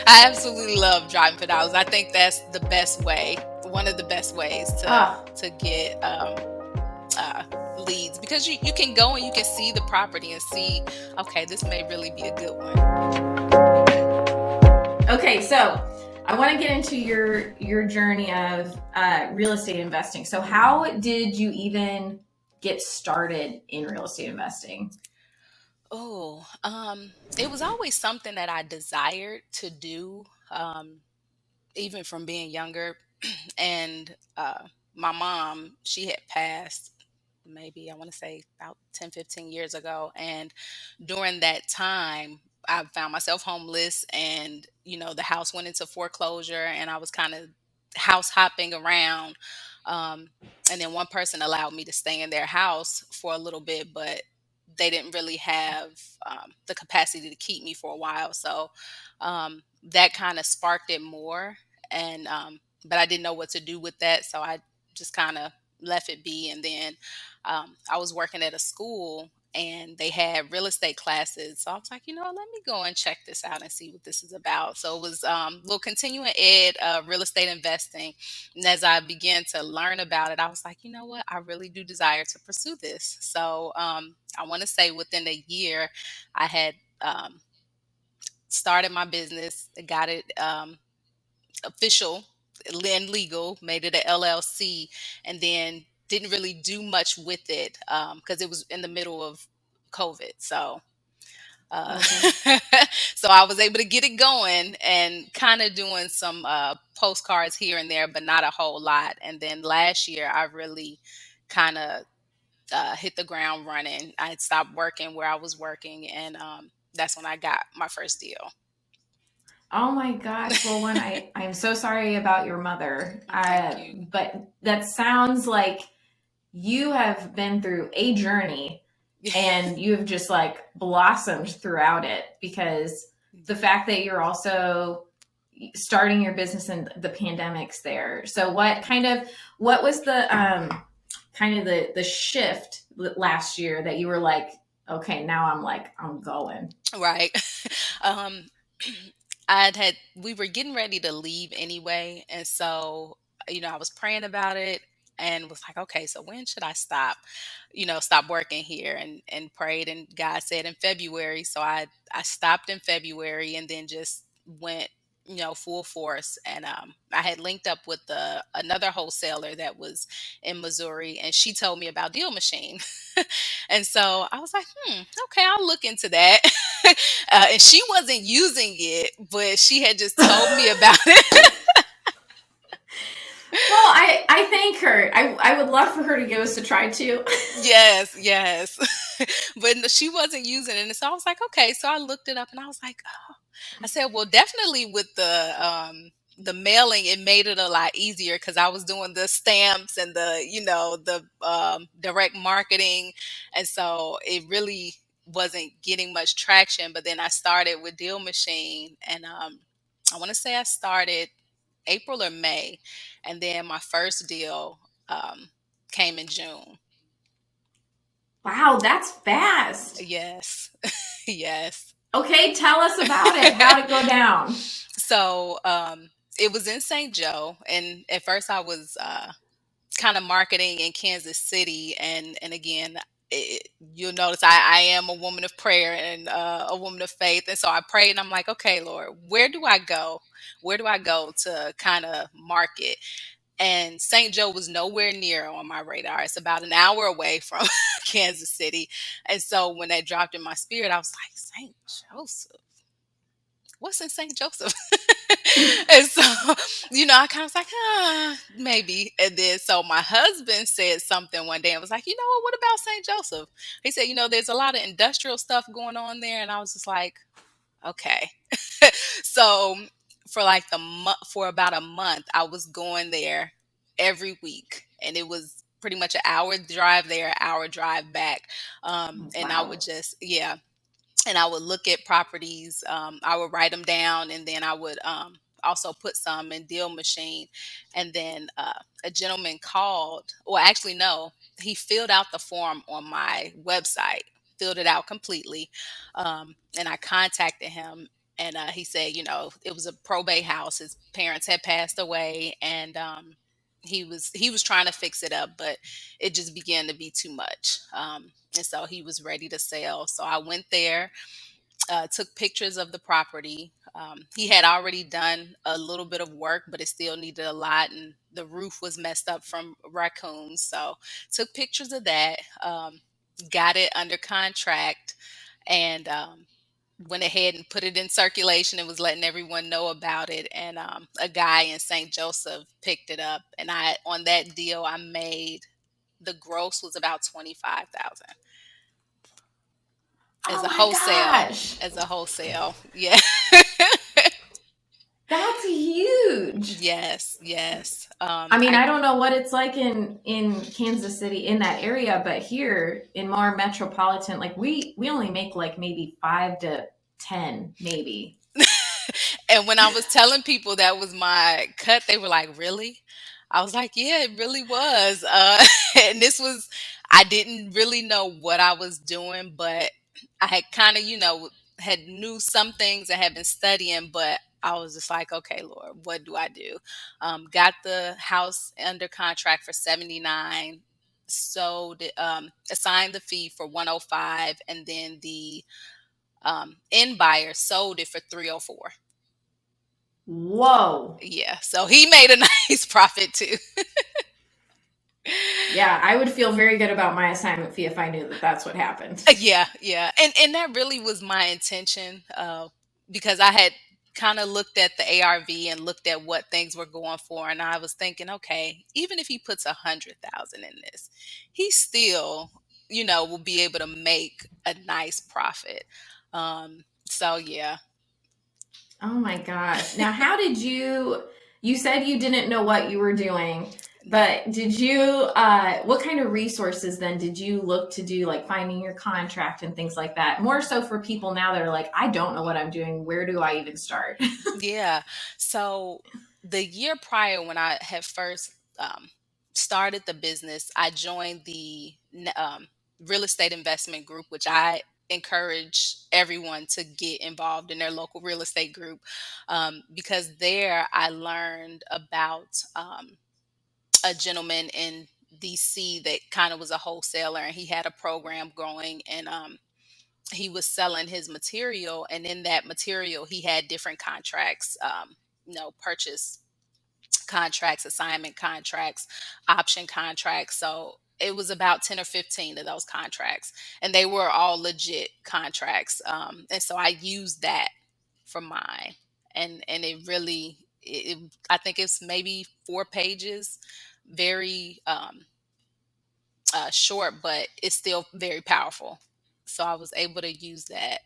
I absolutely love driving for dollars. I think that's the best way, one of the best ways Oh, to get uh, leads, because you can go and you can see the property and see, okay, this may really be a good one. okay. So I want to get into your journey of real estate investing. So how did you even get started in real estate investing? Oh, it was always something that I desired to do, even from being younger. And my mom, she had passed maybe, I want to say, about 10, 15 years ago. And during that time, I found myself homeless, and the house went into foreclosure, and I was kind of house hopping around. um, and then one person allowed me to stay in their house for a little bit, but they didn't really have the capacity to keep me for a while. So that kind of sparked it more. And but I didn't know what to do with that, so I just kind of left it be. And then I was working at a school, and they had real estate classes. So I was like, let me go and check this out and see what this is about. So it was a little continuing ed, real estate investing. And as I began to learn about it, I was like, you know what? I really do desire to pursue this. So I want to say within a year, I had started my business, got it official and legal, made it a LLC, and then didn't really do much with it because it was in the middle of COVID. So uh, Okay. so I was able to get it going and kind of doing some postcards here and there, but not a whole lot. And then last year, I really kind of hit the ground running. I had stopped working where I was working, and that's when I got my first deal. Oh my gosh. Well, one, I'm so sorry about your mother. Thank you. But that sounds like you have been through a journey and you have just like blossomed throughout it, because the fact that you're also starting your business in the pandemic's there. So what was the kind of the shift last year that you were like, okay, now I'm going. Right. um, we were getting ready to leave anyway. And so, I was praying about it and was like, okay, so when should I stop working here, and prayed. And God said in February. So I stopped in February, and then just went, full force. And I had linked up with another wholesaler that was in Missouri, and she told me about DealMachine. And so I was like, okay, I'll look into that. And she wasn't using it, but she had just told me about it. Well, I thank her. I would love for her to give us a try too. Yes, yes. But no, she wasn't using it. And so I was like, okay. So I looked it up, and I was like, oh. I said, well, definitely with the mailing, it made it a lot easier because I was doing the stamps and the direct marketing. And so it really wasn't getting much traction. But then I started with Deal Machine, and I want to say I started April or May, and then my first deal came in June. Wow, that's fast. Yes. Yes. Okay, tell us about it. How'd it go down? So it was in St. Joe, and at first I was kind of marketing in Kansas City, and again, you'll notice I am a woman of prayer and a woman of faith, and so I prayed, and I'm like, okay, Lord, where do I go? Where do I go to kind of market? And St. Joe was nowhere near on my radar. It's about an hour away from Kansas City. And so when they dropped in my spirit, I was like, St. Joseph? What's in St. Joseph? And so, I kind of was like, maybe. And then so my husband said something one day and was like, what about St. Joseph? He said, there's a lot of industrial stuff going on there. And I was just like, okay. So for like for about a month, I was going there every week, and it was pretty much an hour drive there, hour drive back. And I would Wow. just, yeah, and I would look at properties. I would write them down, and then I would also put some in Deal Machine. And then a gentleman called, well, actually, no, he filled out the form on my website, filled it out completely, and I contacted him. And he said, it was a probate house. His parents had passed away, and he was trying to fix it up, but it just began to be too much. And so he was ready to sell. So I went there, took pictures of the property. He had already done a little bit of work, but it still needed a lot, and the roof was messed up from raccoons. So took pictures of that, got it under contract, and went ahead and put it in circulation and was letting everyone know about it. And a guy in St. Joseph picked it up, and I on that deal I made, the gross was about 25,000 as Oh a my wholesale. gosh. As a wholesale, yeah. That's huge. Yes, yes. I mean, I I don't know what it's like in Kansas City in that area, but here in more metropolitan, like we only make like maybe 5 to 10, maybe. And when I was telling people that was my cut, they were like, "Really?" I was like, "Yeah, it really was." And this was, I didn't really know what I was doing, but I had kind of, had knew some things and had been studying, but I was just like, "Okay, Lord, what do I do?" Got the house under contract for 79, sold it, assigned the fee for 105, and then the end buyer sold it for 304. Whoa. Yeah, so he made a nice profit too. Yeah, I would feel very good about my assignment fee if I knew that that's what happened. Yeah, yeah, and that really was my intention, because I had kind of looked at the ARV and looked at what things were going for, and I was thinking, okay, even if he puts 100,000 in this, he still, will be able to make a nice profit. So yeah. Oh my gosh. Now, how did you said you didn't know what you were doing, No. but did you, what kind of resources then did you look to do, like finding your contract and things like that? More so for people now that are like, I don't know what I'm doing. Where do I even start? Yeah. So the year prior, when I had first started the business, I joined the real estate investment group, which I encourage everyone to get involved in their local real estate group, because there I learned about a gentleman in DC that kind of was a wholesaler, and he had a program going, and he was selling his material, and in that material he had different contracts, purchase contracts, assignment contracts, option contracts. So it was about 10 or 15 of those contracts, and they were all legit contracts. And so I used that for mine, and it really, I think it's maybe 4 pages, very short, but it's still very powerful. So I was able to use that.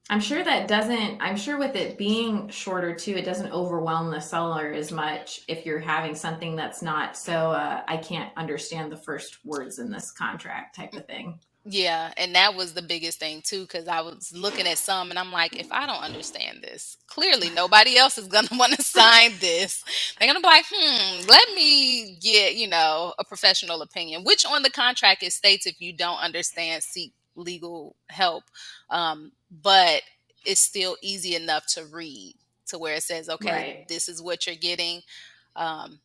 I'm sure with it being shorter too, it doesn't overwhelm the seller as much if you're having something that's not so, I can't understand the first words in this contract type of thing. Yeah, and that was the biggest thing too, because I was looking at some and I'm like, if I don't understand this, clearly nobody else is gonna want to sign this. They're gonna be like, let me get, a professional opinion, which on the contract it states if you don't understand, seek legal help. But it's still easy enough to read to where it says, okay, Right. this is what you're getting. Um,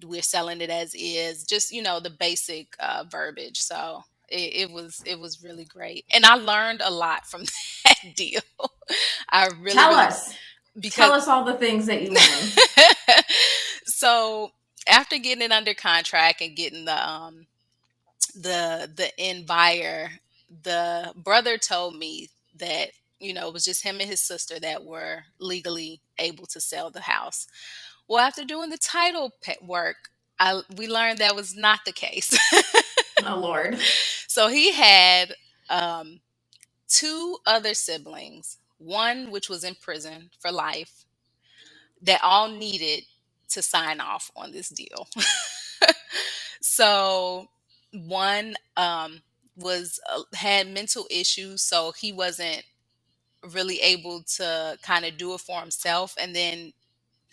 we're selling it as is, just the basic verbiage. So it was really great, and I learned a lot from that deal. I really Tell really us. Tell because us all the things that you learned. so after getting it under contract and getting the end buyer, the brother told me that it was just him and his sister that were legally able to sell the house. Well, after doing the title work, we learned that was not the case. Oh Lord. So he had um, two other siblings, one which was in prison for life, that all needed to sign off on this deal. So one was had mental issues, so he wasn't really able to kind of do it for himself, and then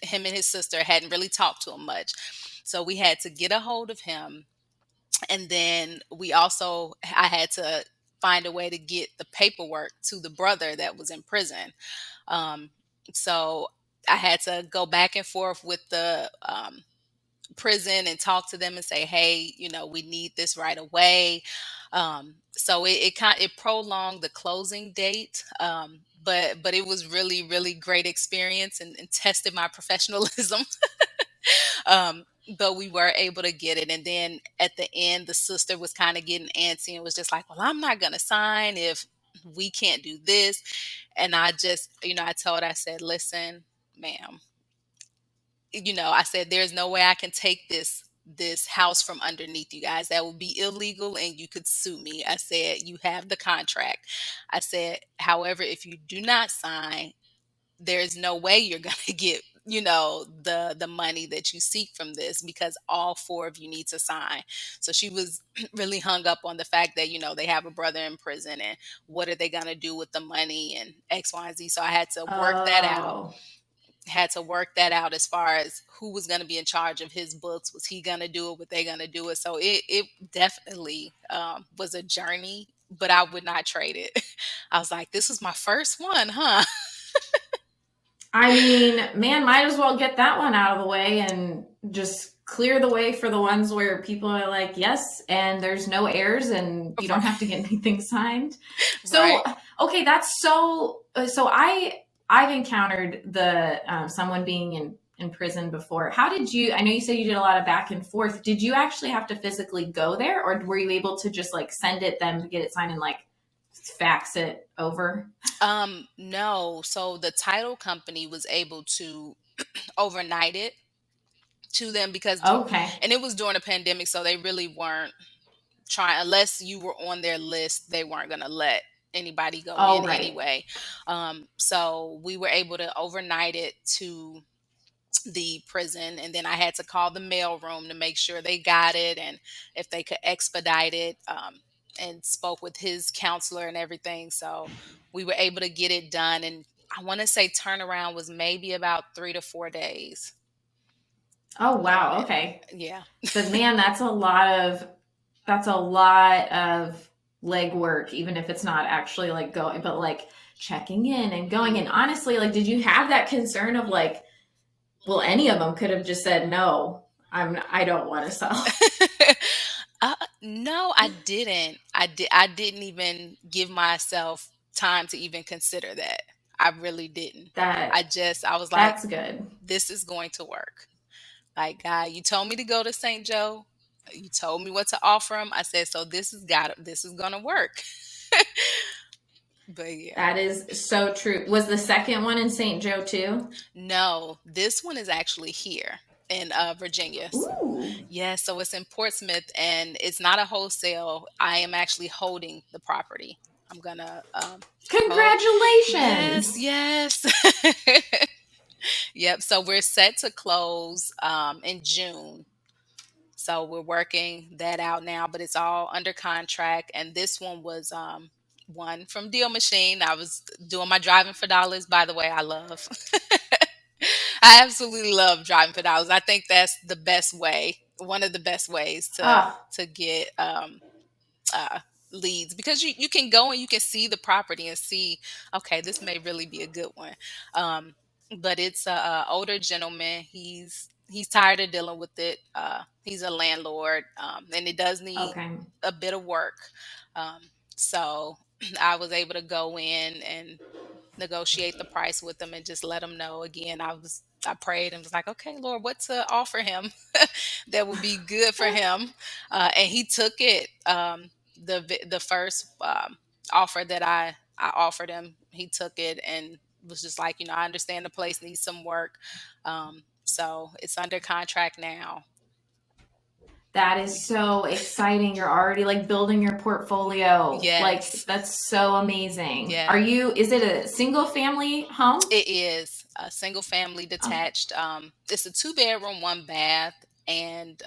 him and his sister hadn't really talked to him much. So we had to get a hold of him. And then I had to find a way to get the paperwork to the brother that was in prison. Um, so I had to go back and forth with the prison and talk to them and say, hey, we need this right away. So it prolonged the closing date. But it was really, really great experience, and tested my professionalism. um, but we were able to get it. And then at the end, the sister was kind of getting antsy and was just like, well, I'm not going to sign if we can't do this. And I just, I told her, I said, listen, ma'am, I said, there's no way I can take this house from underneath you guys. That would be illegal and you could sue me. I said, you have the contract. I said, however, if you do not sign, there's no way you're going to get, the money that you seek from this, because all four of you need to sign. So she was really hung up on the fact that, they have a brother in prison, and what are they going to do with the money and X, Y, and Z. So I Oh, had to work that out as far as who was going to be in charge of his books. Was he going to do it? Were they going to do it? So it definitely was a journey, but I would not trade it. I was like, this is my first one, huh? I mean, man, might as well get that one out of the way and just clear the way for the ones where people are like, yes, and there's no heirs and you don't have to get anything signed. So, Right. okay, that's so I've encountered the someone being in prison before. How did you, I know you said you did a lot of back and forth. Did you actually have to physically go there, or were you able to just like send it them, get it signed, and like fax it over? No. So the title company was able to overnight it to them, because Okay. and it was during a pandemic, so they really weren't trying, unless you were on their list, they weren't going to let anybody go Oh, in right. anyway. So we were able to overnight it to the prison, and then I had to call the mail room to make sure they got it and if they could expedite it, and spoke with his counselor and everything. So we were able to get it done, and I want to say turnaround was maybe about 3 to 4 days Oh, on wow. it. Okay. Yeah. But man, that's a lot of legwork, even if it's not actually like going, but like checking in and going. And Mhm. honestly, like, did you have that concern of like, well, any of them could have just said no, I don't want to sell. No, I didn't. I didn't even give myself time to even consider that. I really didn't. That I was like, that's good. this is going to work. Like, God, you told me to go to St. Joe. You told me what to offer him. I said, so this is gonna work. But yeah. That is so true. Was the second one in St. Joe too? No, this one is actually here in Virginia. Ooh, Yeah, so it's in Portsmouth, and it's not a wholesale. I am actually holding the property. I'm gonna hold. Yes, congratulations. yes. Yep. So we're set to close in June. So we're working that out now, but it's all under contract. And this one was one from DealMachine. I was doing my driving for dollars. By the way, I love. I absolutely love driving for dollars. I think that's the best way, one of the best ways to Oh, get uh, leads, because you can go and you can see the property and see, okay, this may really be a good one. Um, but it's a older gentleman. He's tired of dealing with it. He's a landlord, and it does need okay. a bit of work. Um, so I was able to go in and negotiate the price with them and just let them know. Again, I prayed and was like, okay, Lord, what to offer him that would be good for him. And he took it. The first offer that I offered him, he took it and was just like, I understand the place needs some work. So it's under contract now. That is so exciting. You're already like building your portfolio. Like Yes. that's so amazing. Yeah. Is it a single family home? It is a single family Oh, detached. It's a 2 bedroom, 1 bath, and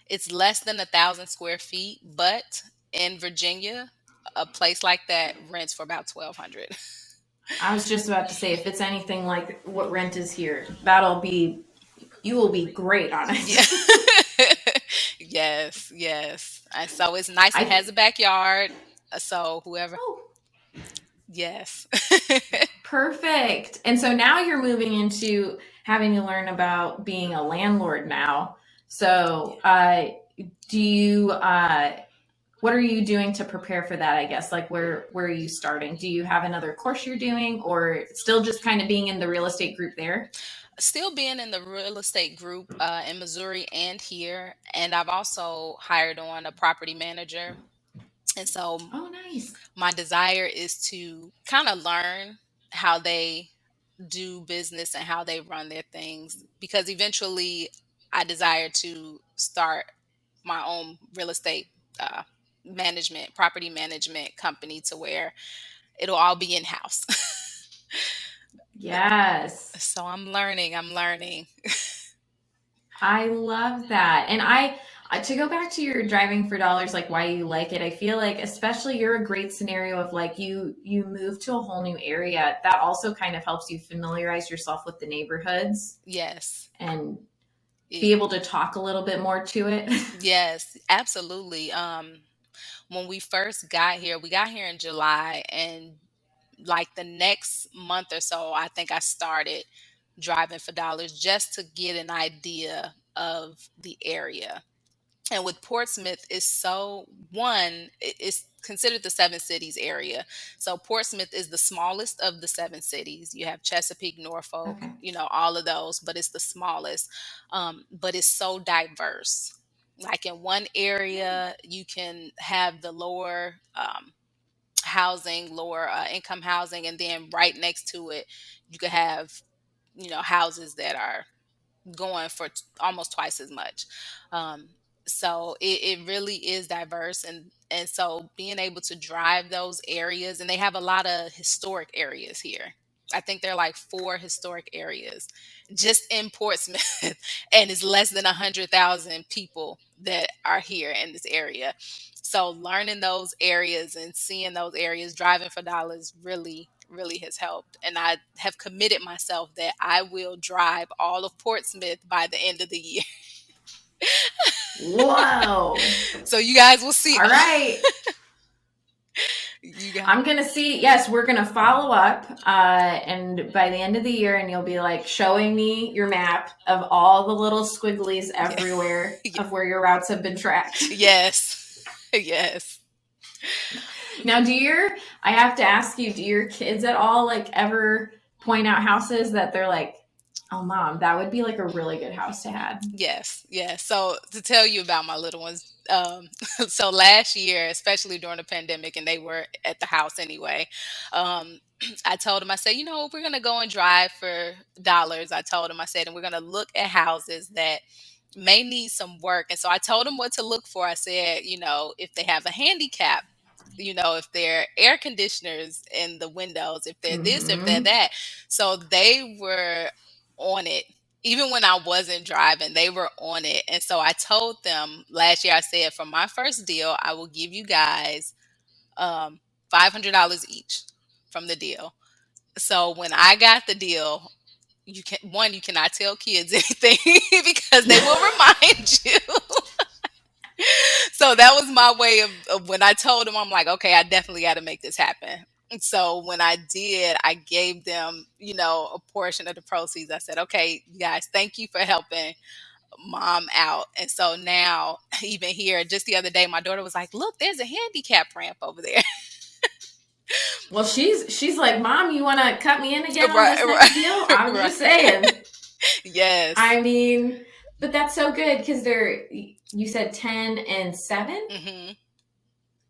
it's less than 1,000 square feet. But in Virginia, a place like that rents for about 1,200. I was just about to say if it's anything like what rent is here, you will be great on Yeah. it. Yes, yes. And so it's nice. It I has a backyard. So whoever, Oh, yes. perfect. And so now you're moving into having to learn about being a landlord now. Yeah. So, do you, what are you doing to prepare for that? I guess, like, where are you starting? Do you have another course you're doing, or still just kind of being in the real estate group there? Still being in the real estate group in Missouri and here, and I've also hired on a property manager. And so Oh, nice. my desire is to kind of learn how they do business and how they run their things, because eventually I desire to start my own real estate uh, management, property management company to where it'll all be in house. Yes. So I'm learning. I'm learning. I love that. And to go back to your driving for dollars, like why you like it, I feel like especially you're a great scenario of like you move to a whole new area. That also kind of helps you familiarize yourself with the neighborhoods Yes. and be It, able to talk a little bit more to it. yes, absolutely. When we first got here, we got here in July, and like the next month or so, I think I started driving for dollars just to get an idea of the area. And with Portsmouth, is so one, it's considered the seven cities area. So Portsmouth is the smallest of the seven cities. You have Chesapeake, Norfolk, Okay. all of those, but it's the smallest. But it's so diverse. Like in one area, you can have the lower housing, lower income housing, and then right next to it, you could have houses that are going for almost twice as much. Um, so it really is diverse, and so being able to drive those areas, and they have a lot of historic areas here. I think there are like four historic areas just in Portsmouth, and it's less than 100,000 people that are here in this area. So learning those areas and seeing those areas, driving for dollars, really, really has helped. And I have committed myself that I will drive all of Portsmouth by the end of the year. Whoa. So you guys will see. All right. You got I'm gonna see. Yes, we're gonna follow up, and by the end of the year, and you'll be like showing me your map of all the little squigglies yeah. everywhere of where your routes have been tracked. Yes. Yes. Now, I have to ask you, do your kids at all like ever point out houses that they're like, oh, mom, that would be like a really good house to have? Yes, yes. So to tell you about my little ones, so last year, especially during the pandemic, and they were at the house anyway, I told them, I said, we're gonna go and drive for dollars. I told them, I said, and we're gonna look at houses that may need some work. And so I told them what to look for. I said, if they have a handicap, if they're air conditioners in the windows, if they're this, if they're Mm-hmm. that. So they were on it. Even when I wasn't driving, they were on it. And so I told them last year, I said, for my first deal, I will give you guys um, $500 each from the deal. So when I got the deal, you cannot tell kids anything because they will remind you. So that was my way of when I told them, I'm like, okay, I definitely got to make this happen. And so when I did, I gave them, a portion of the proceeds. I said, okay, you guys, thank you for helping mom out. And so now, even here, just the other day, my daughter was like, look, there's a handicap ramp over there. Well, she's like, mom, you want to cut me in again on Right, this next deal? right, I'm right. just saying. Yes. I mean, but that's so good because you said 10 and 7. Hmm.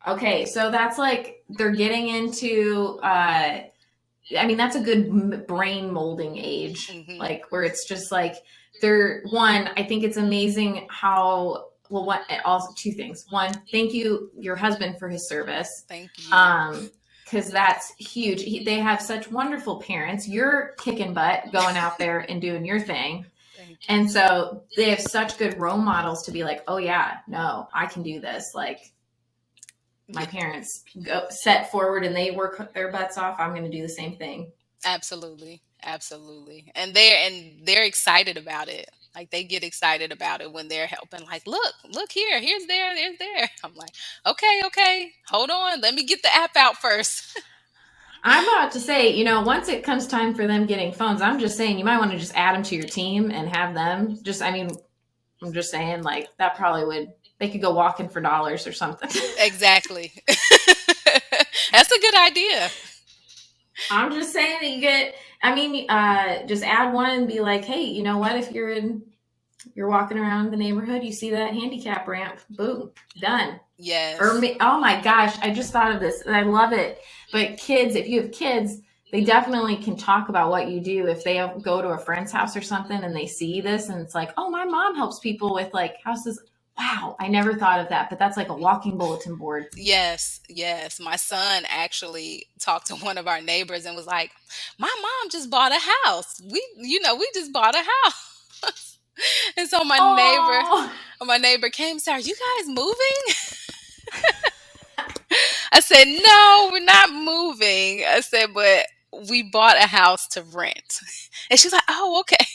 Okay, so that's like they're getting into I mean that's a good brain molding age, Hmm. like where it's just like they're one, I think it's amazing how well what also two things. One, thank you your husband for his service. Thank you. Um because that's huge. They have such wonderful parents. You're kicking butt going out there and doing your thing. Thank you. And so they have such good role models to be like, oh yeah, no, I can do this. Like my Yeah, parents go set forward and they work their butts off. I'm going to do the same thing. absolutely. Absolutely. And they're excited about it. Like they get excited about it when they're helping. Like, look here, here's there, there's there. I'm like, okay, hold on, let me get the app out first. I'm about to say, once it comes time for them getting phones, I'm just saying you might want to just add them to your team and have them just, I mean, I'm just saying like that probably would, they could go walking for dollars or something. Exactly. That's a good idea. I'm just saying that you get, I mean, just add one and be like, hey, you know what? If you're walking around the neighborhood, you see that handicap ramp, boom, done. Yes. Oh my gosh, I just thought of this and I love it. But kids, if you have kids, they definitely can talk about what you do. If they go to a friend's house or something and they see this and it's like, oh, my mom helps people with like houses. Wow, I never thought of that, but that's like a walking bulletin board. Yes, yes. My son actually talked to one of our neighbors and was like, "My mom just bought a house. We just bought a house." And so Oh, my neighbor came and said, "Are you guys moving?" I said, "No, we're not moving." I said, "But we bought a house to rent." And she's like, "Oh, okay."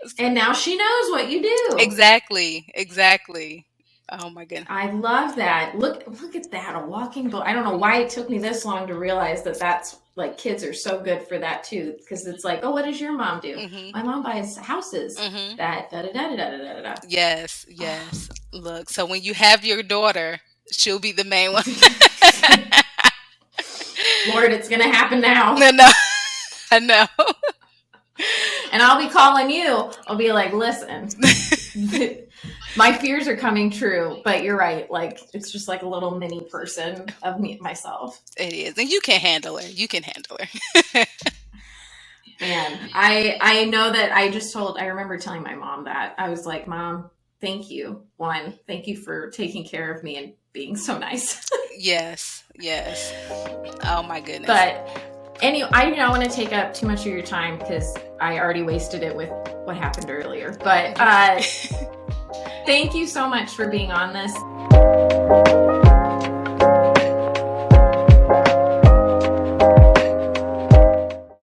It's and like, now she knows what you do. exactly, exactly. Oh my goodness. I love that. Look at that. A walking book. I don't know why it took me this long to realize that that's like kids are so good for that too. Because it's like, oh, what does your mom do? Mhm. My mom buys houses. Mhm. That da da da da da da da. Yes, yes. Look, so when you have your daughter, she'll be the main one. Lord, it's gonna happen now. No, no. I know. And I'll be calling you. I'll be like, listen, my fears are coming true, but you're right. Like, it's just like a little mini person of me, myself. It is. And you can handle her. You can handle her. And I know that I remember telling my mom that. I was like, Mom, thank you. One, thank you for taking care of me and being so nice. Yes, yes. Oh my goodness. But anyway, I don't want to take up too much of your time because I already wasted it with what happened earlier. But thank you so much for being on this.